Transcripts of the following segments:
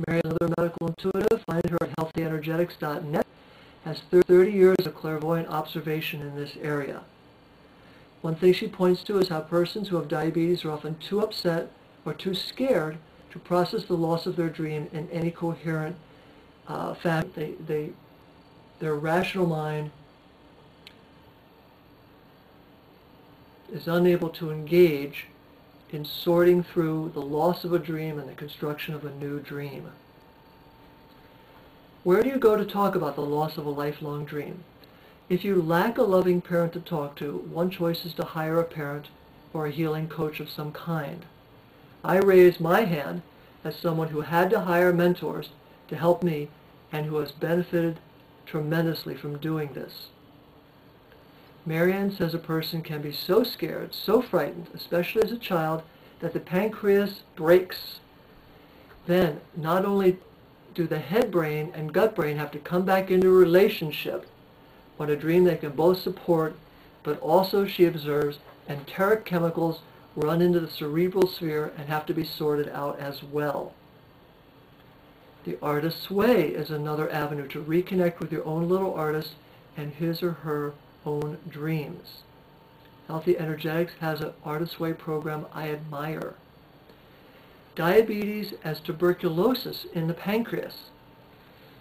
Mary, another medical intuitive, find her at healthyenergetics.net, has 30 years of clairvoyant observation in this area. One thing she points to is how persons who have diabetes are often too upset or too scared to process the loss of their dream in any coherent fashion. Their rational mind is unable to engage in sorting through the loss of a dream and the construction of a new dream. Where do you go to talk about the loss of a lifelong dream? If you lack a loving parent to talk to, one choice is to hire a parent or a healing coach of some kind. I raise my hand as someone who had to hire mentors to help me and who has benefited tremendously from doing this. Marianne says a person can be so scared, so frightened, especially as a child, that the pancreas breaks. Then, not only do the head brain and gut brain have to come back into a relationship on a dream they can both support, but also, she observes, enteric chemicals run into the cerebral sphere and have to be sorted out as well. The artist's way is another avenue to reconnect with your own little artist and his or her own dreams. Healthy Energetics has an Artist's Way program I admire. Diabetes as tuberculosis in the pancreas.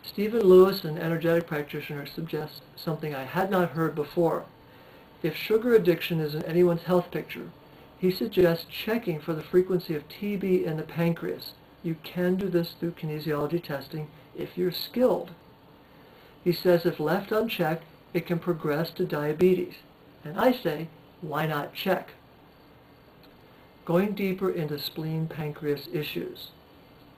Stephen Lewis, an energetic practitioner, suggests something I had not heard before. If sugar addiction is in anyone's health picture, he suggests checking for the frequency of TB in the pancreas. You can do this through kinesiology testing if you're skilled. He says if left unchecked, it can progress to diabetes. And I say, why not check? Going deeper into spleen-pancreas issues.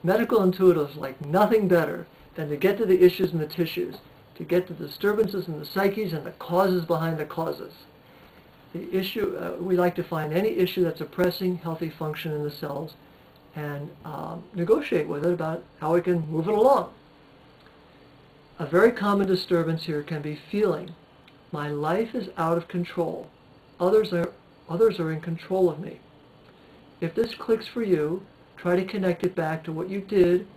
Medical intuitives like nothing better than to get to the issues in the tissues, to get to the disturbances in the psyches and the causes behind the causes. The issue, we like to find any issue that's oppressing healthy function in the cells and negotiate with it about how we can move it along. A very common disturbance here can be feeling, my life is out of control. Others are in control of me. If this clicks for you, try to connect it back to what you did,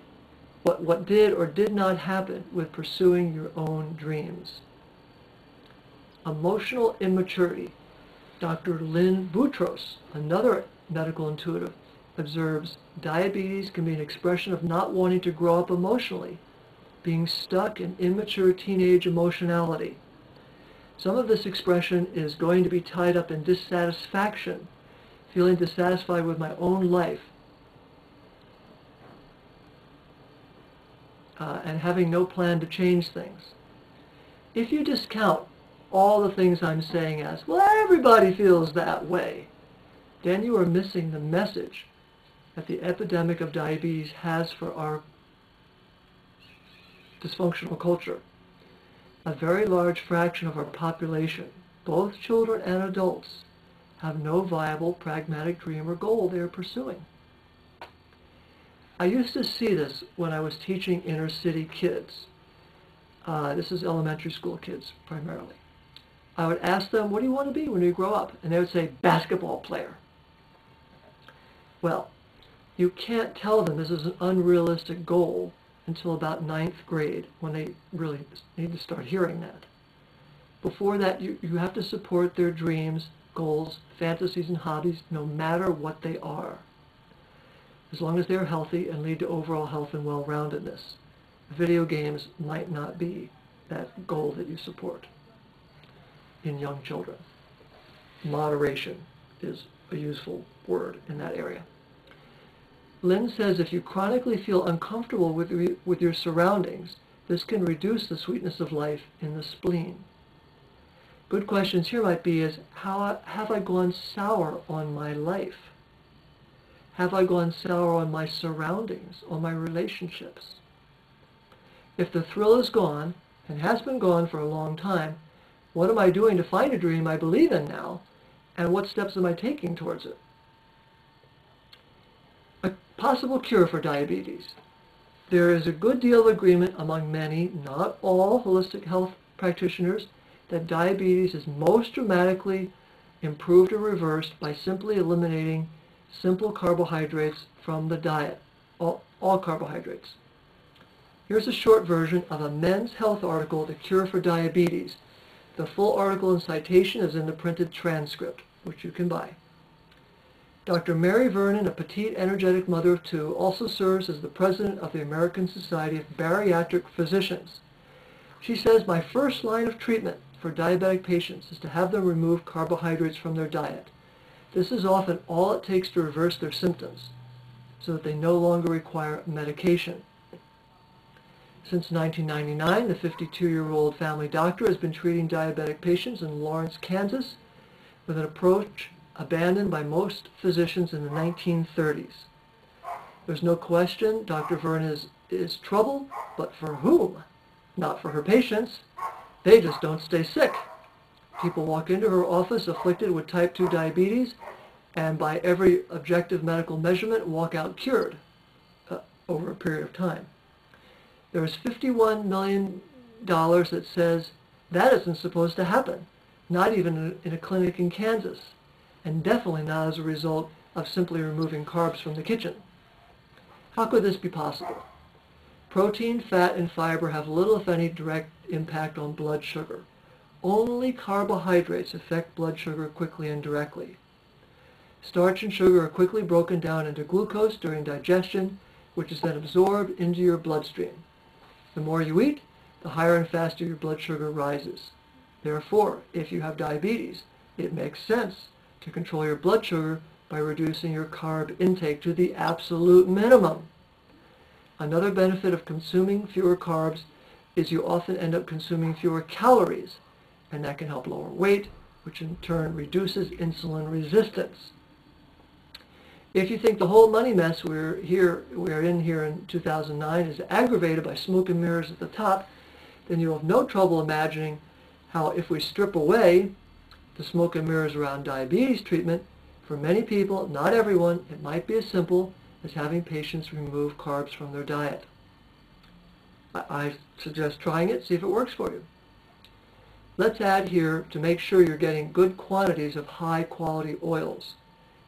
what did or did not happen with pursuing your own dreams. Emotional immaturity. Dr. Lynn Boutros, another medical intuitive, observes diabetes can be an expression of not wanting to grow up emotionally, being stuck in immature teenage emotionality. Some of this expression is going to be tied up in dissatisfaction, feeling dissatisfied with my own life, and having no plan to change things. If you discount all the things I'm saying as, well, everybody feels that way, then you are missing the message that the epidemic of diabetes has for our dysfunctional culture. A very large fraction of our population, both children and adults, have no viable pragmatic dream or goal they are pursuing. I used to see this when I was teaching inner city kids. This is elementary school kids primarily. I would ask them, what do you want to be when you grow up? And they would say, basketball player. Well, you can't tell them this is an unrealistic goal until about 9th grade, when they really need to start hearing that. Before that, you have to support their dreams, goals, fantasies, and hobbies, no matter what they are, as long as they're healthy and lead to overall health and well-roundedness. Video games might not be that goal that you support in young children. Moderation is a useful word in that area. Lynn says if you chronically feel uncomfortable with your surroundings, this can reduce the sweetness of life in the spleen. Good questions here might be is, have I gone sour on my life? Have I gone sour on my surroundings, on my relationships? If the thrill is gone, and has been gone for a long time, what am I doing to find a dream I believe in now, and what steps am I taking towards it? A possible cure for diabetes. There is a good deal of agreement among many, not all, holistic health practitioners that diabetes is most dramatically improved or reversed by simply eliminating simple carbohydrates from the diet, all carbohydrates. Here's a short version of a Men's Health article, The Cure for Diabetes. The full article and citation is in the printed transcript, which you can buy. Dr. Mary Vernon, a petite, energetic mother of two, also serves as the president of the American Society of Bariatric Physicians. She says, my first line of treatment for diabetic patients is to have them remove carbohydrates from their diet. This is often all it takes to reverse their symptoms, so that they no longer require medication. Since 1999, the 52-year-old family doctor has been treating diabetic patients in Lawrence, Kansas, with an approach abandoned by most physicians in the 1930s. There's no question Dr. Vernon is trouble, but for whom? Not for her patients. They just don't stay sick. People walk into her office afflicted with type 2 diabetes, and by every objective medical measurement, walk out cured over a period of time. There is $51 million that says that isn't supposed to happen, not even in a clinic in Kansas, and definitely not as a result of simply removing carbs from the kitchen. How could this be possible? Protein, fat, and fiber have little, if any, direct impact on blood sugar. Only carbohydrates affect blood sugar quickly and directly. Starch and sugar are quickly broken down into glucose during digestion, which is then absorbed into your bloodstream. The more you eat, the higher and faster your blood sugar rises. Therefore, if you have diabetes, it makes sense to control your blood sugar by reducing your carb intake to the absolute minimum. Another benefit of consuming fewer carbs is you often end up consuming fewer calories, and that can help lower weight, which in turn reduces insulin resistance. If you think the whole money mess we're in here in 2009 is aggravated by smoke and mirrors at the top, then you'll have no trouble imagining how if we strip away the smoke and mirrors around diabetes treatment, for many people, not everyone, it might be as simple as having patients remove carbs from their diet. I suggest trying it, see if it works for you. Let's add here, to make sure you're getting good quantities of high-quality oils.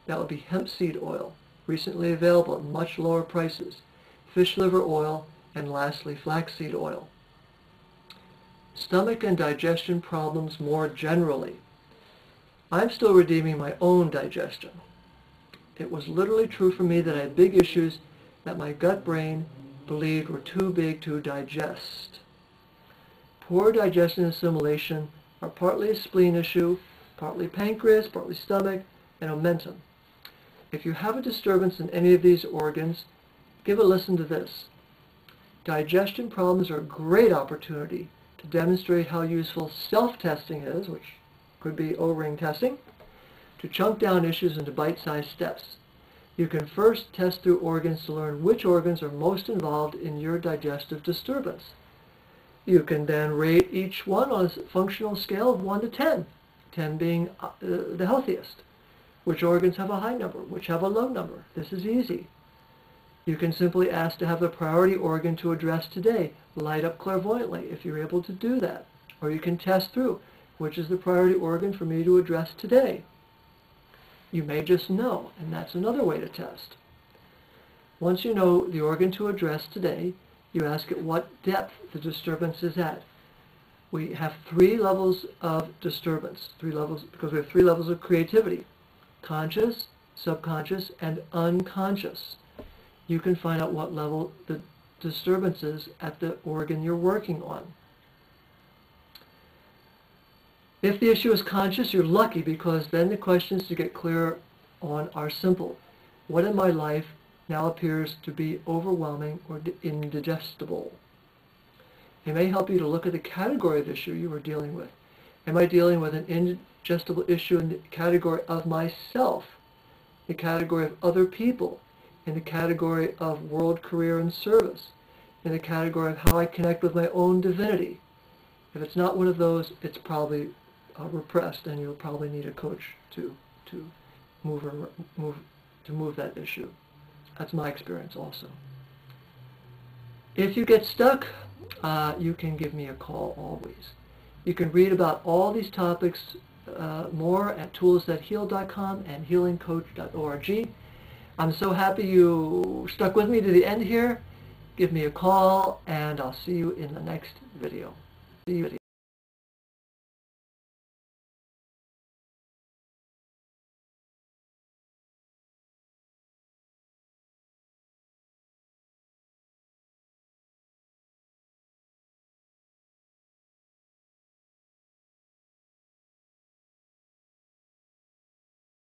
That would be hemp seed oil, recently available at much lower prices, fish liver oil, and lastly, flaxseed oil. Stomach and digestion problems more generally. I'm still redeeming my own digestion. It was literally true for me that I had big issues that my gut brain believed were too big to digest. Poor digestion and assimilation are partly a spleen issue, partly pancreas, partly stomach, and omentum. If you have a disturbance in any of these organs, give a listen to this. Digestion problems are a great opportunity to demonstrate how useful self-testing is, which could be O-ring testing, to chunk down issues into bite-sized steps. You can first test through organs to learn which organs are most involved in your digestive disturbance. You can then rate each one on a functional scale of 1 to 10, 10 being the healthiest. Which organs have a high number, which have a low number. This is easy. You can simply ask to have the priority organ to address today light up clairvoyantly if you're able to do that. Or you can test through, which is the priority organ for me to address today. You may just know, and that's another way to test. Once you know the organ to address today, you ask at what depth the disturbance is at. We have 3 levels of disturbance, 3 levels, because we have 3 levels of creativity: conscious, subconscious, and unconscious. You can find out what level the disturbance is at the organ you're working on. If the issue is conscious, you're lucky, because then the questions to get clear on are simple. What in my life now appears to be overwhelming or indigestible? It may help you to look at the category of issue you are dealing with. Am I dealing with an indigestible issue in the category of myself, the category of other people, in the category of world, career, and service, in the category of how I connect with my own divinity? If it's not one of those, it's probably repressed, and you'll probably need a coach to move that issue. That's my experience also. If you get stuck, you can give me a call always. You can read about all these topics more at toolsthatheal.com and healingcoach.org. I'm so happy you stuck with me to the end here, give me a call, and I'll see you in the next video. See you.